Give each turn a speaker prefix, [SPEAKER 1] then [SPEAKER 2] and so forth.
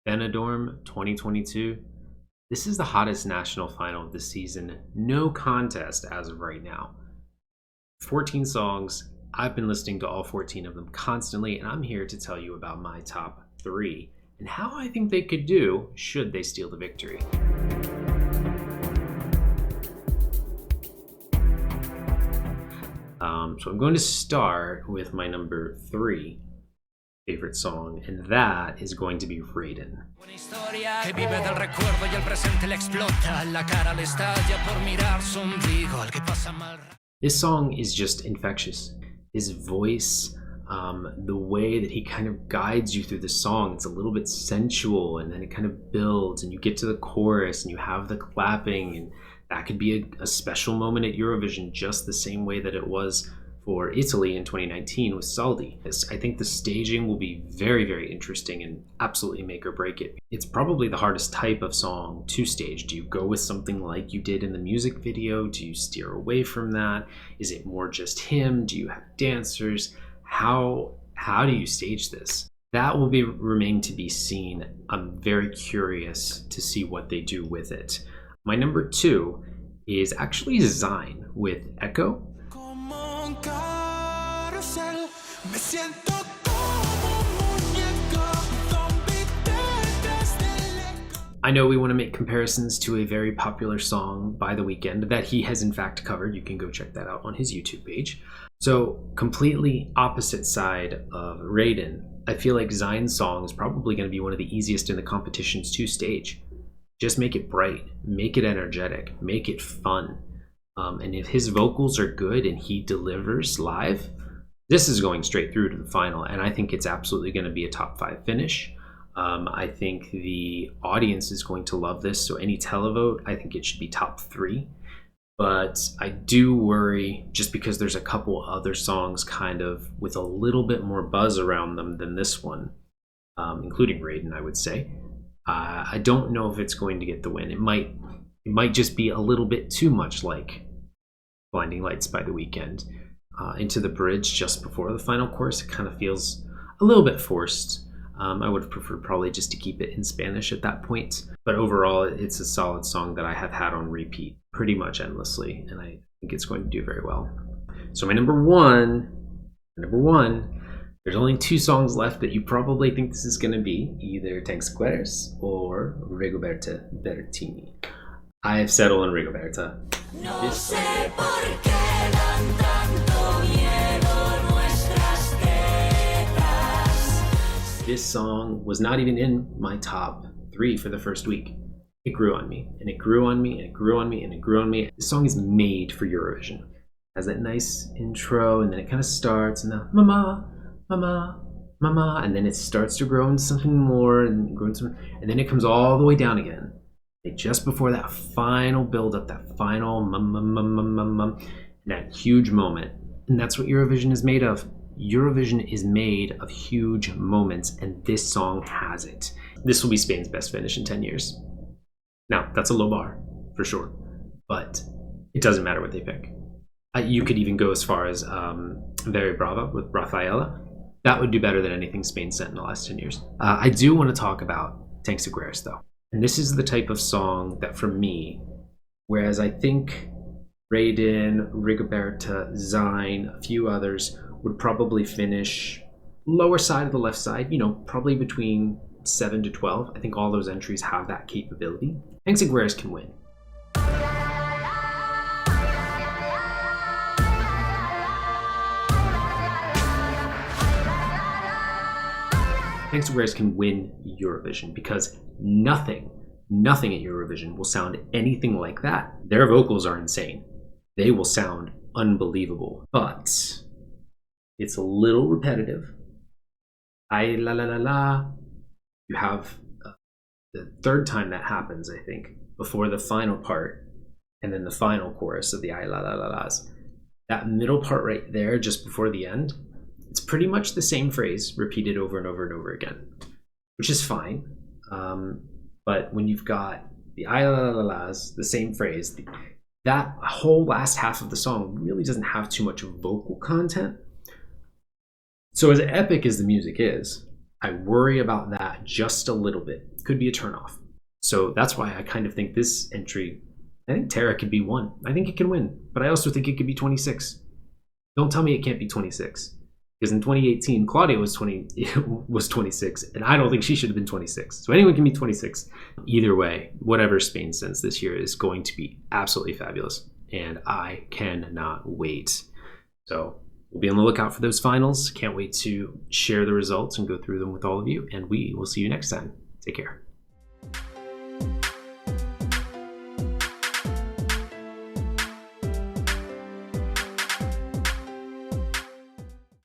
[SPEAKER 1] Benidorm 2022. This is the hottest national final of the season. No contest as of right now. 14 songs. I've been listening to all 14 of them constantly, and I'm here to tell you about my top 3 and how I think they could do should they steal the victory. So I'm going to start with my number 3 favorite song, and that is going to be Raiden. This song is just infectious. His voice, the way that he kind of guides you through the song, it's a little bit sensual, and then it kind of builds, and you get to the chorus and you have the clapping, and that could be a special moment at Eurovision, just the same way that it was for Italy in 2019 with Saldi. I think the staging will be very, very interesting and absolutely make or break it. It's probably the hardest type of song to stage. Do you go with something like you did in the music video? Do you steer away from that? Is it more just him? Do you have dancers? How do you stage this? That will remain to be seen. I'm very curious to see what they do with it. My number 2 is actually Zayn with Echo. I know we want to make comparisons to a very popular song by The Weeknd that he has in fact covered. You can go check that out on his YouTube page. So completely opposite side of Raiden. I feel like Zayn's song is probably going to be one of the easiest in the competitions to stage. Just make it bright, make it energetic, make it fun. And if his vocals are good and he delivers live, this is going straight through to the final. And I think it's absolutely going to be a top 5 finish. I think the audience is going to love this. So any televote, I think it should be top 3. But I do worry, just because there's a couple other songs kind of with a little bit more buzz around them than this one, including Raiden, I would say. I don't know if it's going to get the win. It might just be a little bit too much like Blinding Lights by The Weeknd. Into the bridge just before the final chorus, it kind of feels a little bit forced. I would have preferred probably just to keep it in Spanish at that point. But overall, it's a solid song that I have had on repeat pretty much endlessly, and I think it's going to do very well. So my number one, there's only 2 songs left that you probably think this is going to be, either Tank Squares or Rigoberta Bertini. I have settled on Rigoberta.
[SPEAKER 2] No sé por qué dan tanto miedo nuestras tetas.
[SPEAKER 1] This song was not even in my top 3 for the first week. It grew on me, and it grew on me, and it grew on me, and it grew on me. This song is made for Eurovision. It has that nice intro, and then it kind of starts, and the mama, mama, mama, and then it starts to grow into something more, and and then it comes all the way down again. Just before that final build-up, that final that huge moment. And that's what Eurovision is made of. Eurovision is made of huge moments, and this song has it. This will be Spain's best finish in 10 years. Now, that's a low bar, for sure, but it doesn't matter what they pick. You could even go as far as Very Brava with Rafaela. That would do better than anything Spain sent in the last 10 years. I do want to talk about Tank Squares, though. And this is the type of song that, for me, whereas I think Raiden, Rigoberta, Zayn, a few others would probably finish lower side of the left side, probably between 7 to 12. I think all those entries have that capability. Tank Squares can win. Tank Squares can win Eurovision because nothing at Eurovision will sound anything like that. Their vocals are insane. They will sound unbelievable, but it's a little repetitive. Ay la la la la. You have the third time that happens, I think, before the final part, and then the final chorus of the ay la la la las. That middle part right there, just before the end, it's pretty much the same phrase repeated over and over and over again, which is fine. But when you've got the ay la la la las, the same phrase, that whole last half of the song really doesn't have too much vocal content. So as epic as the music is, I worry about that just a little bit. Could be a turnoff. So that's why I kind of think this entry, I think Tara could be 1. I think it can win, but I also think it could be 26. Don't tell me it can't be 26. Because in 2018, Claudia was 26, and I don't think she should have been 26. So anyone can be 26. Either way, whatever Spain sends this year is going to be absolutely fabulous, and I cannot wait. So we'll be on the lookout for those finals. Can't wait to share the results and go through them with all of you, and we will see you next time. Take care.